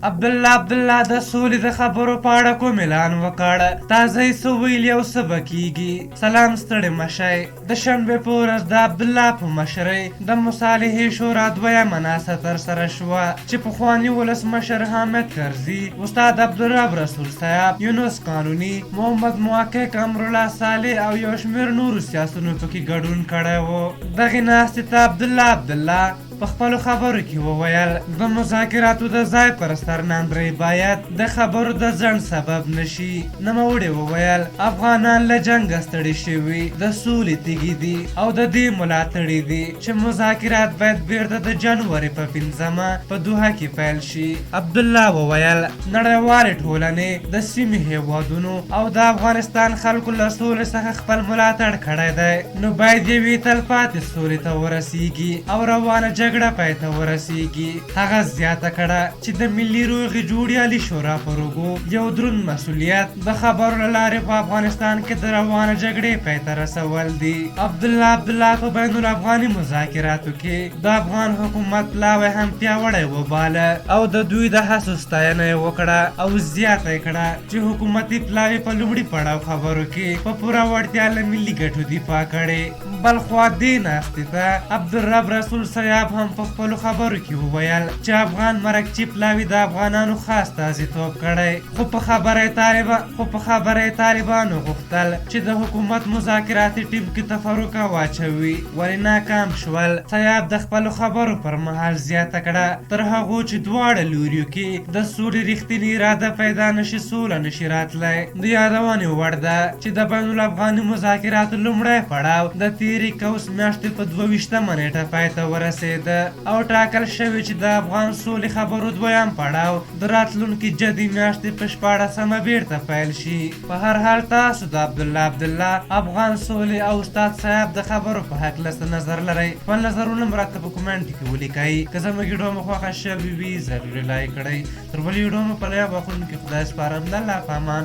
عبدالله د سولې د خبرو په اړه کوم اعلان وکړ؟ تازه یې څه ویلي او څه به کیږي؟ سلام ستړي مشئ. د شنبې په ورځ د عبدالله په مشرۍ د مصالحې شورا دویمه ناسته ترسره شوه چې پخواني ولسمشر حامد کرزي، استاد عبدالرب رسول صاحب، یونس قانوني، محمد محقق، امرالله صالح او یو شمېر نورو سیاسیونو پکې ګډون کړی و. دغې ناستې ته عبدالله په خپلو خبرو کې وویل د مذاکراتو د ځای پر سرناندرۍ باید د خبرو د ځنډ سبب نشي. نوموړي وویل افغانان له جنګه ستړي شوي، د سولې تږي دي او د دې ملاتړي دي چې مذاکرات باید بیرته د جنوري په 5مه په دوحه کې پیل شي. عبدالله وویل نړیوالې ټولنې د سیمې هیوادونو او د افغانستان خلکو له سولې څخه خپل ملاتړ کړی دی، نو باید یوې تلپاتې سولې ته ورسیږي او روانه جګړه پای ته ورسیږي. هغه زیاته کړه چې د ملي روغې جوړې عالي شورا پر اوږو یو دروند مسؤلیت د خبرو له لارې په افغانستان کې د روانه جګړې پای ته رسول دي. عبدالله په بین الافغاني مذاکراتو کې د افغان حکومت پلاوی هم پیاوړی وباله او د دوی د هڅو ستاینه یې وکړه او زیاته یې کړه چې حکومتي پلاوی په لومړي پړاو خبرو کې په پوره وړتیا له ملي ګټو دفاع کړې. بلخوا دې ناستې ته عبدالرب رسول صاحب هم په خپلو خبرو کې وویل چې افغان مرکچي پلاوي د افغانانو خاص استازیتوب کړی، خو په خبره یې طالبانو غوښتل چې د حکومت مذاکراتي ټیم کې تفرقه واچوي، ولې ناکام شول. صاحب د خپلو خبرو پر مهال زیاته کړه تر هغو چې دواړه لوریو کې د سولې رښتینې اراده پیدا نشي، سوله نشي راتلی. د یادونې وړ ده چې د بین الافغاني مذاکراتو لومړی پړاو د تېرې کوس میاشتې په 22مه نیټه پای ته ورسېده او ټاکل شوی چې د افغان سولې خبرو دویم پړاو د راتلونکي جدي میاشتې په 14مه بیرته پیل شي. په هر حال تاسو د عبدالله افغان سولې او استاد صاحب د خبرو په هکله څه نظر لرئ؟ خپل نظرونه مو راته په کومنټ کې ولیکئ. که زموږ ویډیو مو خوښه شوې وي ضروري لایک کړئ. تر بلې ویډیو مو په لیا بخښونکي خدای سپارم. د الله په امان.